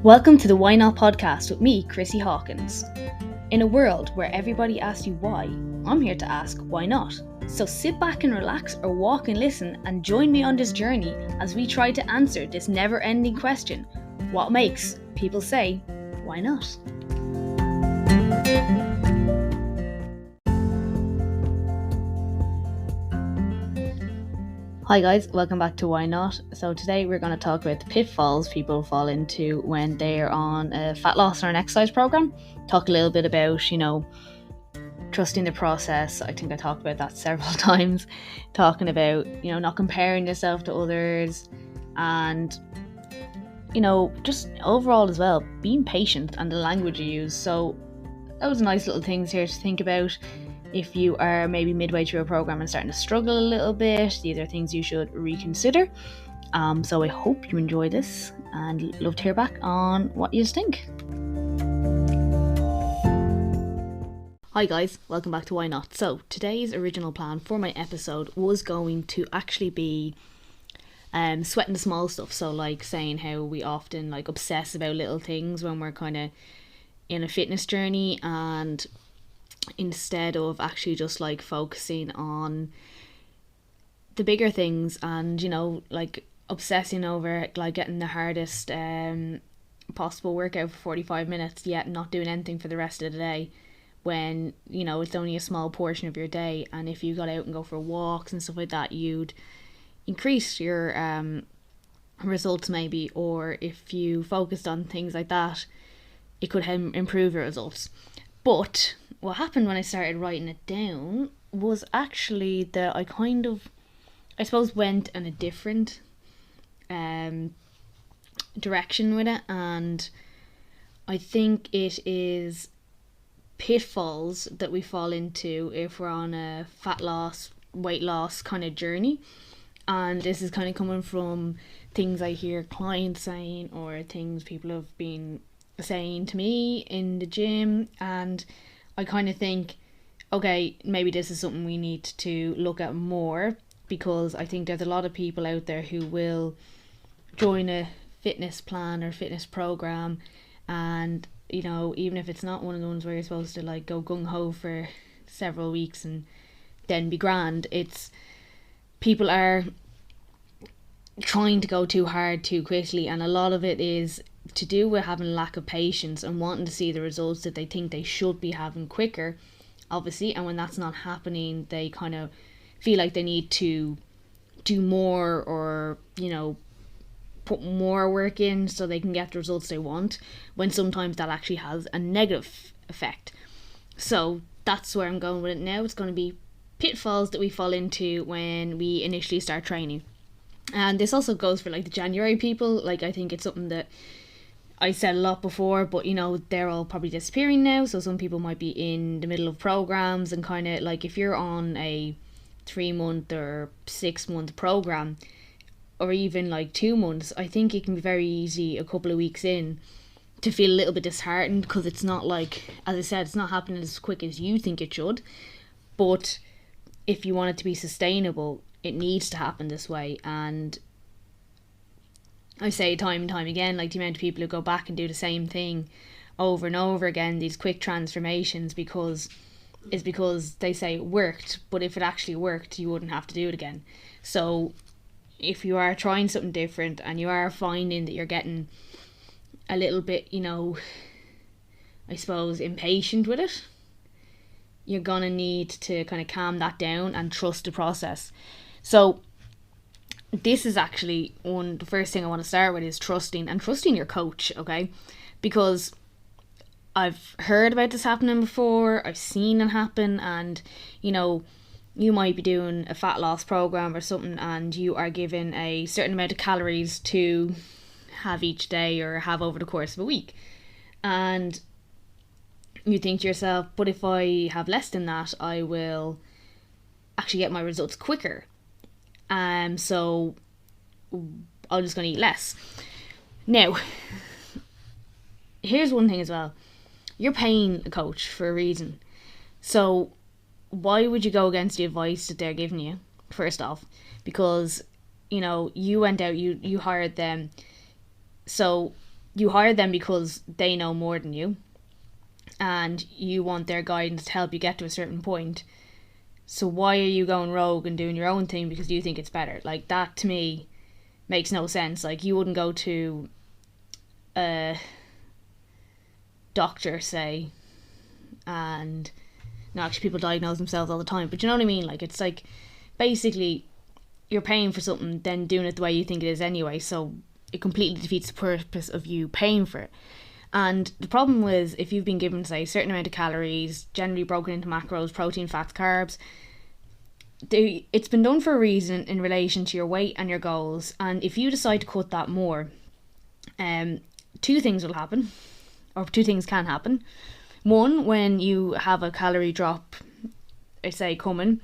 Welcome to the Why Not podcast with me, Chrissy Hawkins. In a world where everybody asks you why, I'm here to ask why not. So sit back and relax or walk and listen and join me on this journey as we try to answer this never-ending question: what makes people say, why not? Hi guys, welcome back to Why Not. So today we're going to talk about the pitfalls people fall into when they're on a fat loss or an exercise program. Talk a little bit about, trusting the process. I think I talked about that several times. Talking about, not comparing yourself to others and, just overall as well, being patient and the language you use. So those nice little things here to think about. If you are maybe midway through a program and starting to struggle a little bit, these are things you should reconsider. So I hope you enjoy this and love to hear back on what you think. Hi guys, welcome back to Why Not. So today's original plan for my episode was going to actually be sweating the small stuff. So like saying how we often obsess about little things when we're kind of in a fitness journey, and instead of actually just focusing on the bigger things and obsessing over getting the hardest possible workout for 45 minutes, yet not doing anything for the rest of the day, when it's only a small portion of your day. And if you got out and go for walks and stuff like that, you'd increase your results maybe, or if you focused on things like that, it could improve your results. But what happened when I started writing it down was actually that I went in a different direction with it, and I think it is pitfalls that we fall into if we're on a fat loss, weight loss kind of journey. And this is kind of coming from things I hear clients saying or things people have been saying to me in the gym, and I kind of think, okay, maybe this is something we need to look at more, because I think there's a lot of people out there who will join a fitness plan or fitness program, and even if it's not one of the ones where you're supposed to go gung-ho for several weeks and then be grand, it's people are trying to go too hard too quickly, and a lot of it is to do with having lack of patience and wanting to see the results that they think they should be having quicker, obviously. And when that's not happening, they kind of feel like they need to do more, or put more work in so they can get the results they want, when sometimes that actually has a negative effect. So that's where I'm going with it now. It's going to be pitfalls that we fall into when we initially start training. And this also goes for the January people. I think it's something that I said a lot before, but they're all probably disappearing now. So some people might be in the middle of programs, and kind of if you're on a 3-month or 6-month program, or even 2 months, I think it can be very easy a couple of weeks in to feel a little bit disheartened, because it's not as I said, it's not happening as quick as you think it should. But if you want it to be sustainable, it needs to happen this way. And I say time and time again, the amount of people who go back and do the same thing over and over again, these quick transformations, because they say it worked, but if it actually worked, you wouldn't have to do it again. So if you are trying something different and you are finding that you're getting a little bit, I suppose, impatient with it, you're gonna need to kind of calm that down and trust the process. So this is actually the first thing I want to start with, is trusting your coach, okay? Because I've heard about this happening before, I've seen it happen, and you might be doing a fat loss program or something, and you are given a certain amount of calories to have each day or have over the course of a week, and you think to yourself, but if I have less than that, I will actually get my results quicker. So I'm just going to eat less. Now, here's one thing as well. You're paying a coach for a reason. So why would you go against the advice that they're giving you, first off? Because, you went out, you hired them. So you hire them because they know more than you, and you want their guidance to help you get to a certain point. So why are you going rogue and doing your own thing because you think it's better? Like, that to me makes no sense. Like, you wouldn't go to a doctor, say, and no, actually people diagnose themselves all the time, but you know what I mean? Like, it's like, basically, you're paying for something, then doing it the way you think it is anyway, so it completely defeats the purpose of you paying for it. And the problem was, if you've been given, say, a certain amount of calories, generally broken into macros, protein, fats, carbs, it's been done for a reason in relation to your weight and your goals. And if you decide to cut that more, two things will happen, or two things can happen. One, when you have a calorie drop, say, coming,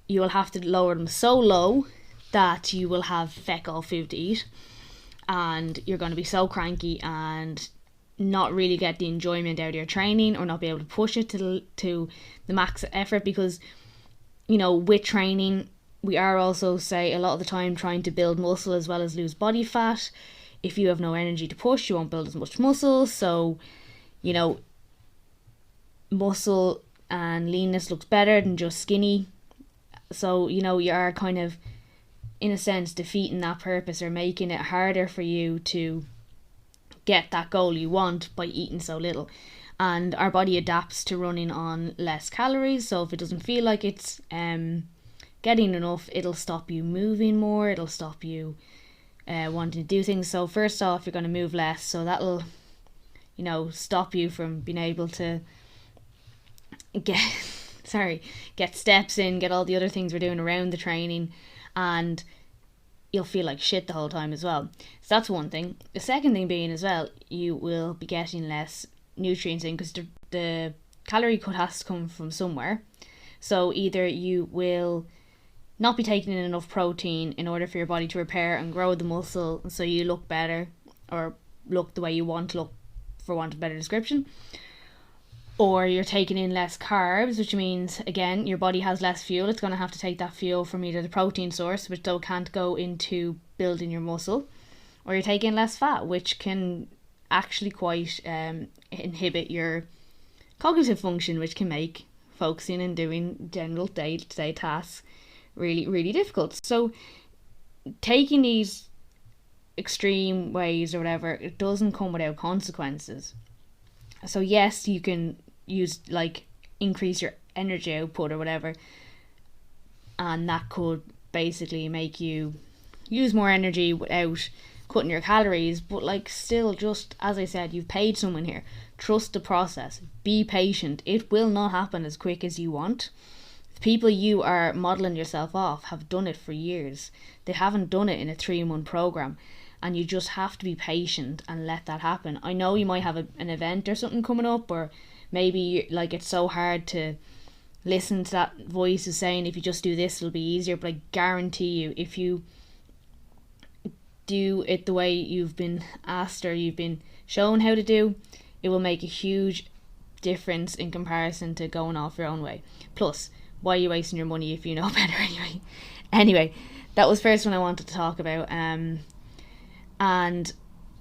you will have to lower them so low that you will have feck all food to eat, and you're going to be so cranky and not really get the enjoyment out of your training, or not be able to push it to the max effort, because, you know, with training we are also, say, a lot of the time trying to build muscle as well as lose body fat. If you have no energy to push, you won't build as much muscle, so, you know, muscle and leanness looks better than just skinny. So, you know, you are kind of, in a sense, defeating that purpose, or making it harder for you to get that goal you want by eating so little. And our body adapts to running on less calories, so if it doesn't feel like it's getting enough, it'll stop you moving more, it'll stop you wanting to do things. So first off, you're going to move less, so that'll, you know, stop you from being able to get steps in, get all the other things we're doing around the training, and you'll feel like shit the whole time as well. So that's one thing. The second thing being as well, you will be getting less nutrients in, because the calorie cut has to come from somewhere. So either you will not be taking in enough protein in order for your body to repair and grow the muscle so you look better, or look the way you want to look, for want of a better description, or you're taking in less carbs, which means, again, your body has less fuel. It's going to have to take that fuel from either the protein source, which though can't go into building your muscle, or you're taking less fat, which can actually quite inhibit your cognitive function, which can make focusing and doing general day-to-day tasks really, really difficult. So taking these extreme ways or whatever, it doesn't come without consequences. So yes, you can use, like, increase your energy output or whatever, and that could basically make you use more energy without cutting your calories, but, like, still, just as I said, you've paid someone here. Trust the process, be patient. It will not happen as quick as you want. The people you are modelling yourself off have done it for years. They haven't done it in a 3-month program, and you just have to be patient and let that happen. I know you might have an event or something coming up, or maybe, like, it's so hard to listen to that voice is saying, if you just do this it'll be easier, but I guarantee you, if you do it the way you've been asked or you've been shown how to do, it will make a huge difference in comparison to going off your own way. Plus, why are you wasting your money if you know better anyway? That was first one I wanted to talk about. And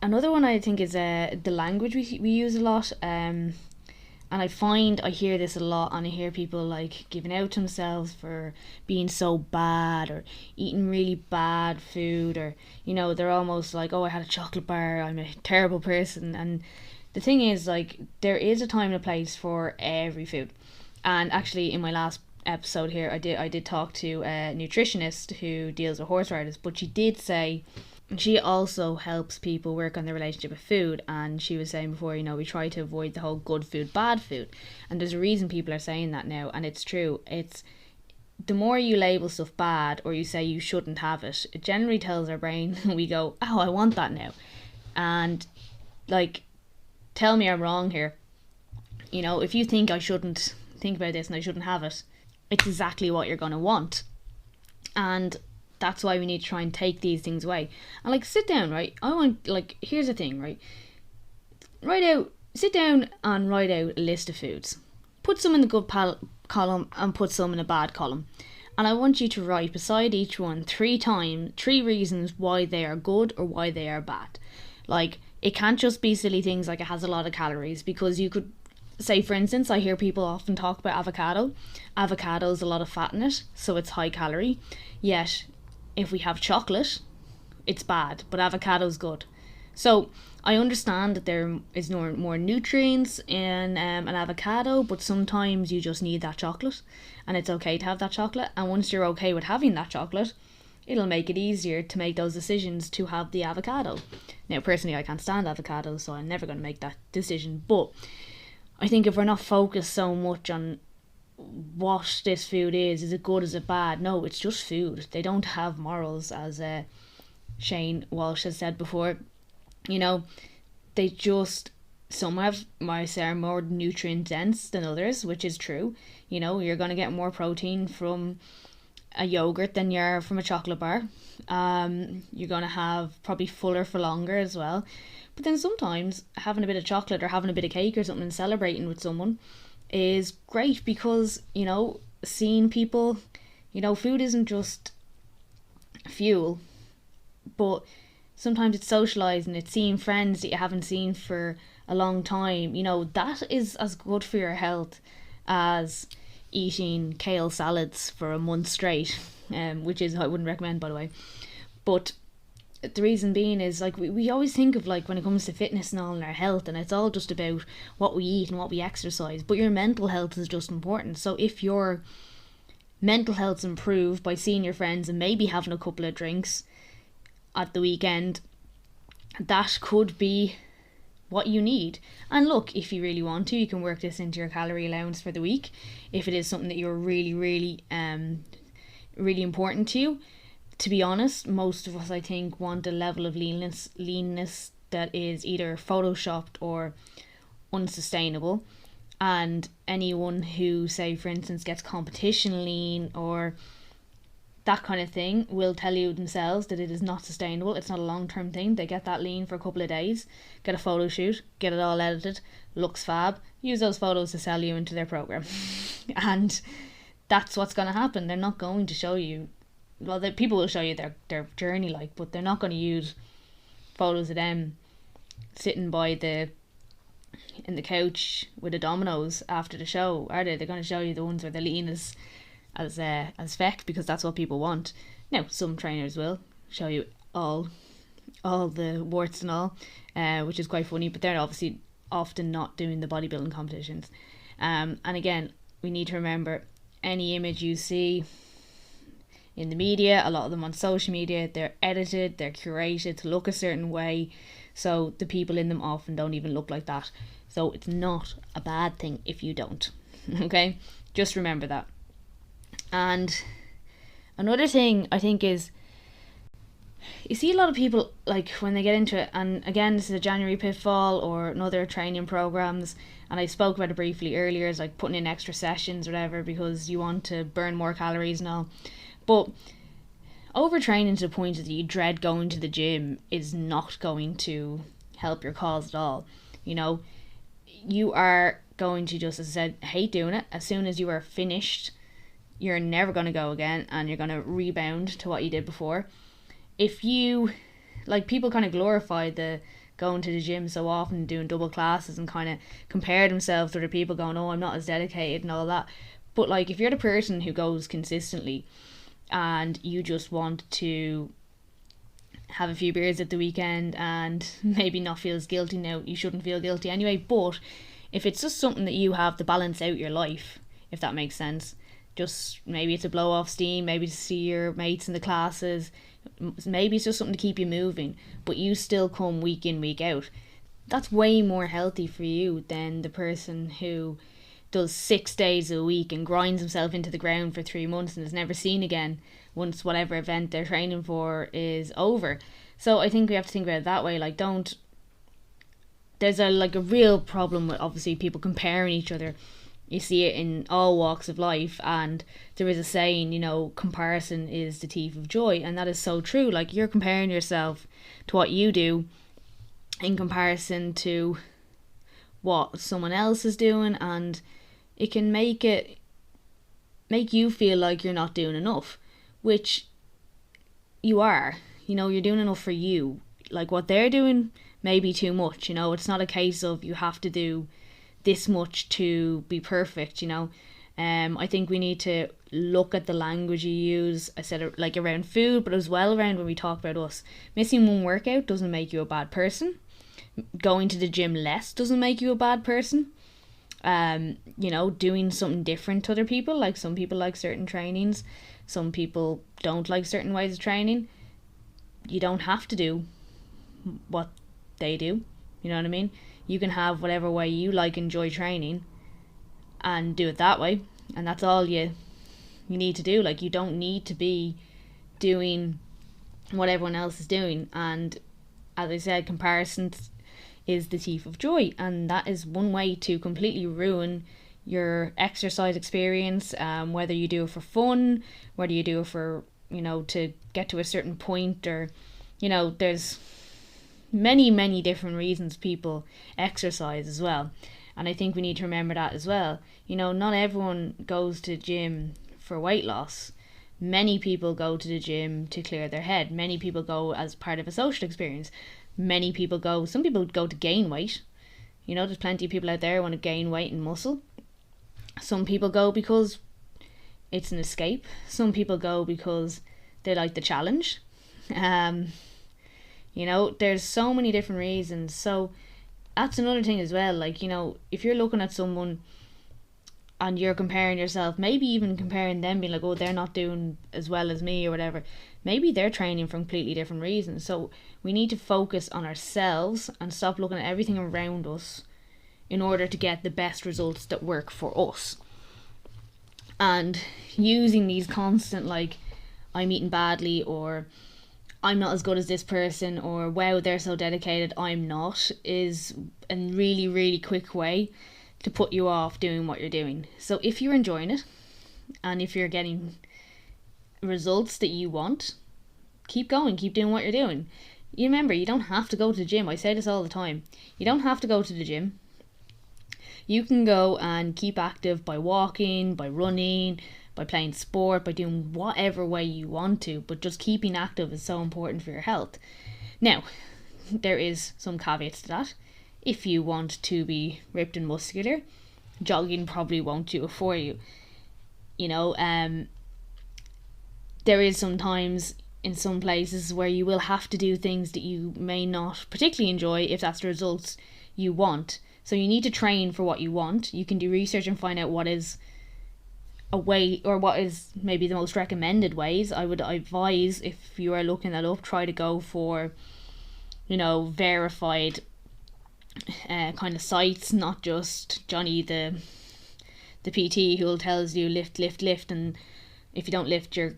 another one I think is the language we use a lot, and I find I hear this a lot, and I hear people, like, giving out to themselves for being so bad, or eating really bad food, or, you know, they're almost like, oh, I had a chocolate bar, I'm a terrible person. And the thing is, like, there is a time and a place for every food. And actually, in my last episode here, I did talk to a nutritionist who deals with horse riders, but she did say, and she also helps people work on their relationship with food, and she was saying before, you know, we try to avoid the whole good food, bad food, and there's a reason people are saying that now, and it's true. It's the more you label stuff bad, or you say you shouldn't have it, it generally tells our brain, we go, oh, I want that now, and, like, tell me I'm wrong here. You know, if you think I shouldn't think about this and I shouldn't have it, it's exactly what you're going to want. And that's why we need to try and take these things away. And, like, sit down, right? Here's the thing, right? Sit down and write out a list of foods. Put some in the good column and put some in a bad column. And I want you to write beside each one 3 reasons why they are good or why they are bad. Like, it can't just be silly things like it has a lot of calories, because you could say, for instance, I hear people often talk about avocado. Avocado's a lot of fat in it, so it's high calorie. Yet, if we have chocolate, it's bad, but avocado's good. So I understand that there is more nutrients in an avocado, but sometimes you just need that chocolate, and it's okay to have that chocolate. And once you're okay with having that chocolate, it'll make it easier to make those decisions to have the avocado. Now, personally, I can't stand avocados, so I'm never going to make that decision. But I think if we're not focused so much on what this food is it good, is it bad? No, it's just food. They don't have morals, as Shane Walsh has said before. You know, they just, some have, I say, are more nutrient dense than others, which is true. You know, you're going to get more protein from a yogurt than you're from a chocolate bar. You're going to have probably fuller for longer as well. But then sometimes having a bit of chocolate or having a bit of cake or something and celebrating with someone is great, because, you know, seeing people, you know, food isn't just fuel, but sometimes it's socialising, it's seeing friends that you haven't seen for a long time. You know, that is as good for your health as eating kale salads for a month straight, which is, I wouldn't recommend, by the way. But the reason being is, like, we always think of, like, when it comes to fitness and all, and our health, and it's all just about what we eat and what we exercise, but your mental health is just important. So if your mental health's improved by seeing your friends and maybe having a couple of drinks at the weekend, that could be what you need. And look, if you really want to, you can work this into your calorie allowance for the week, if it is something that you're really really important to you. To be honest, most of us, I think, want a level of leanness that is either photoshopped or unsustainable. And anyone who, say, for instance, gets competition lean or that kind of thing will tell you themselves that it is not sustainable. It's not a long-term thing. They get that lean for a couple of days, get a photo shoot, get it all edited, looks fab, use those photos to sell you into their program. And that's what's going to happen. They're not going to show you, well, people will show you their journey, like, but they're not going to use photos of them sitting in the couch with a Domino's after the show, are they? They're going to show you the ones where they're lean as feck, because that's what people want. Now, some trainers will show you all the warts and all, which is quite funny, but they're obviously often not doing the bodybuilding competitions. And again, we need to remember, any image you see in the media, a lot of them on social media, they're edited, they're curated to look a certain way, so the people in them often don't even look like that. So it's not a bad thing if you don't. Okay, just remember that. And another thing I think is, you see a lot of people, like, when they get into it, and again, this is a January pitfall or another training programs, and I spoke about it briefly earlier, is like putting in extra sessions or whatever because you want to burn more calories and all. But overtraining to the point that you dread going to the gym is not going to help your cause at all. You know, you are going to just, as I said, hate doing it. As soon as you are finished, you're never going to go again, and you're going to rebound to what you did before. If you, like, people kind of glorify the going to the gym so often, doing double classes, and kind of compare themselves to other people, going, oh, I'm not as dedicated and all that. But, like, if you're the person who goes consistently and you just want to have a few beers at the weekend and maybe not feel as guilty, now you shouldn't feel guilty anyway, but if it's just something that you have to balance out your life, if that makes sense, just maybe it's a blow off steam, maybe to see your mates in the classes, maybe it's just something to keep you moving, but you still come week in, week out, that's way more healthy for you than the person who does 6 days a week and grinds himself into the ground for 3 months and is never seen again once whatever event they're training for is over. So I think we have to think about it that way. Like, there's a real problem with, obviously, people comparing each other. You see it in all walks of life, and there is a saying, you know, comparison is the thief of joy, and that is so true. Like, you're comparing yourself to what you do in comparison to what someone else is doing, and it can make you feel like you're not doing enough, which you are. You know, you're doing enough for you. Like, what they're doing maybe too much. It's not a case of you have to do this much to be perfect. I think we need to look at the language you use. I said it like around food, but as well around when we talk about us. Missing one workout doesn't make you a bad person. Going to the gym less doesn't make you a bad person. Doing something different to other people. Like some people like certain trainings, some people don't like certain ways of training. You don't have to do what they do. You know what I mean? You can have whatever way you enjoy training and do it that way. And that's all you need to do. Like, you don't need to be doing what everyone else is doing. And as I said, comparison is the thief of joy, and that is one way to completely ruin your exercise experience, whether you do it for fun, whether you do it for to get to a certain point, or there's many different reasons people exercise as well. And I think we need to remember that as well. Not everyone goes to the gym for weight loss. Many people go to the gym to clear their head. Many people go as part of a social experience. Some people go to gain weight. There's plenty of people out there who want to gain weight and muscle. Some people go because it's an escape. Some people go because they like the challenge. There's so many different reasons. So that's another thing as well. Like, if you're looking at someone and you're comparing yourself, maybe even comparing them, being like, oh, they're not doing as well as me or whatever. Maybe they're training for completely different reasons. So we need to focus on ourselves and stop looking at everything around us in order to get the best results that work for us. And using these constant, like, I'm eating badly, or I'm not as good as this person, or wow, they're so dedicated, I'm not, is a really, really quick way to put you off doing what you're doing. So if you're enjoying it, and if you're getting results that you want, keep going, keep doing what you're doing. You remember, you don't have to go to the gym. I say this all the time. You don't have to go to the gym. You can go and keep active by walking, by running, by playing sport, by doing whatever way you want to, but just keeping active is so important for your health. Now, there is some caveats to that. If you want to be ripped and muscular, jogging probably won't do it for you. There is sometimes in some places where you will have to do things that you may not particularly enjoy if that's the results you want. So you need to train for what you want. You can do research and find out what is a way, or what is maybe the most recommended ways. I would advise, if you are looking that up, try to go for verified kind of sites, not just Johnny the PT who tells you lift, and if you don't lift you're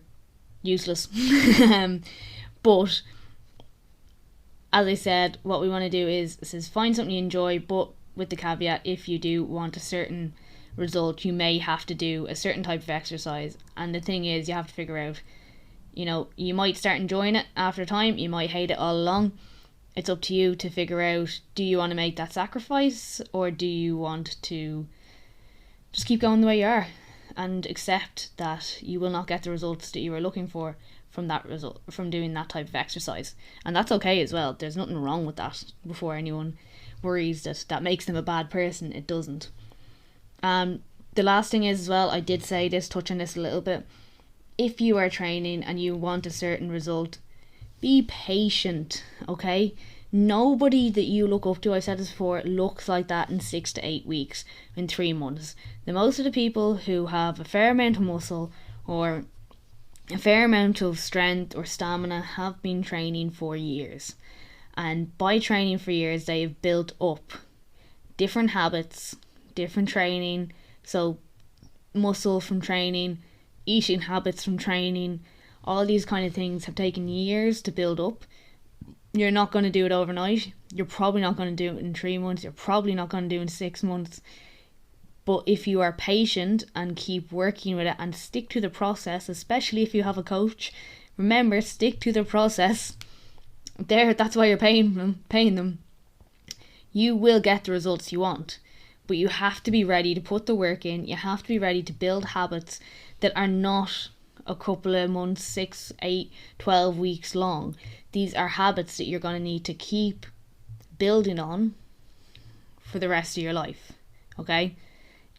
useless. But as I said, what we want to do is find something you enjoy, but with the caveat, if you do want a certain result, you may have to do a certain type of exercise. And the thing is, you have to figure out, you might start enjoying it after time, you might hate it all along. It's up to you to figure out, do you want to make that sacrifice, or do you want to just keep going the way you are and accept that you will not get the results that you were looking for from doing that type of exercise. And that's okay as well. There's nothing wrong with that. Before anyone worries that makes them a bad person, it doesn't. The last thing is as well, I did say this, touch on this a little bit. If you are training and you want a certain result, be patient, okay? Nobody that you look up to, I said this before, looks like that in 6 to 8 weeks, in 3 months. The most of the people who have a fair amount of muscle or a fair amount of strength or stamina have been training for years. And by training for years, they have built up different habits, different training. So muscle from training, eating habits from training, all these kind of things have taken years to build up. You're not going to do it overnight. You're probably not going to do it in 3 months. You're probably not going to do it in 6 months. But if you are patient and keep working with it and stick to the process, especially if you have a coach, remember, stick to the process. That's why you're paying them. You will get the results you want. But you have to be ready to put the work in. You have to be ready to build habits that are not a couple of months, 6, 8, 12 weeks long. These are habits that you're going to need to keep building on for the rest of your life. Okay?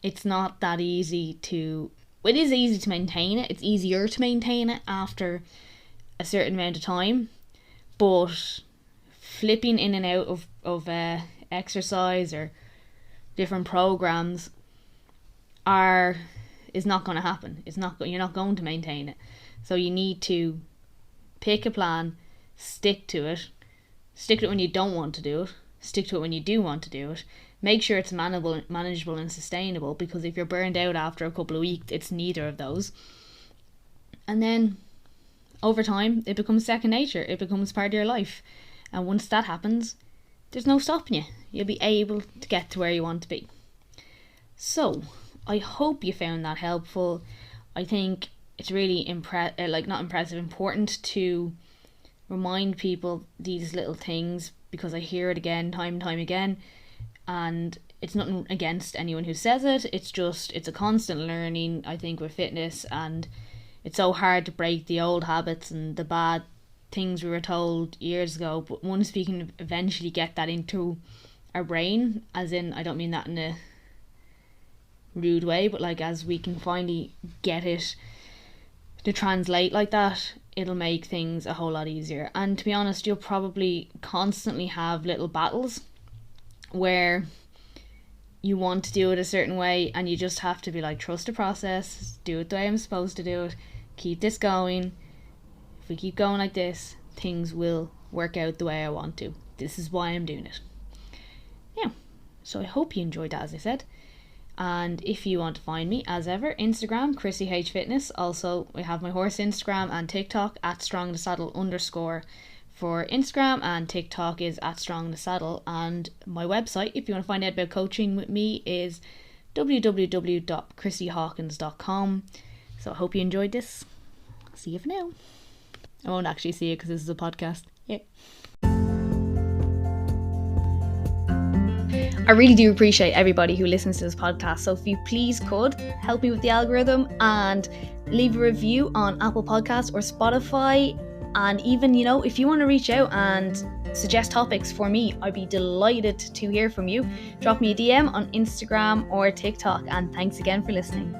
It's not that easy to... It is easy to maintain it. It's easier to maintain it after a certain amount of time. But flipping in and out of exercise or different programs is not going to happen. You're not going to maintain it. So you need to pick a plan, stick to it when you don't want to do it, stick to it when you do want to do it. Make sure it's manageable and sustainable, because if you're burned out after a couple of weeks, it's neither of those. And then over time, it becomes second nature. It becomes part of your life. And once that happens, there's no stopping you. You'll be able to get to where you want to be. So, I hope you found that helpful. I think it's really important to remind people these little things, because I hear it again, time and time again. And it's nothing against anyone who says it. It's a constant learning, I think, with fitness. And it's so hard to break the old habits and the bad things we were told years ago. But once we can eventually get that into our brain, as in, I don't mean that in a rude way, but like as we can finally get it to translate like that, it'll make things a whole lot easier. And to be honest, you'll probably constantly have little battles where you want to do it a certain way, and you just have to be like, trust the process, do it the way I'm supposed to do it, keep this going. If we keep going like this, things will work out the way I want to. This is why I'm doing it. Yeah, so I hope you enjoyed that, as I said. And if you want to find me, as ever, Instagram, Chrissy H Fitness. Also, we have my horse Instagram and TikTok at @strongthesaddle_ for Instagram, and TikTok is at @strongthesaddle. And my website, if you want to find out about coaching with me, is www.chrissyhawkins.com. So I hope you enjoyed this. See you for now. I won't actually see you because this is a podcast. Yeah. I really do appreciate everybody who listens to this podcast. So if you please could help me with the algorithm and leave a review on Apple Podcasts or Spotify. And even, if you want to reach out and suggest topics for me, I'd be delighted to hear from you. Drop me a DM on Instagram or TikTok. And thanks again for listening.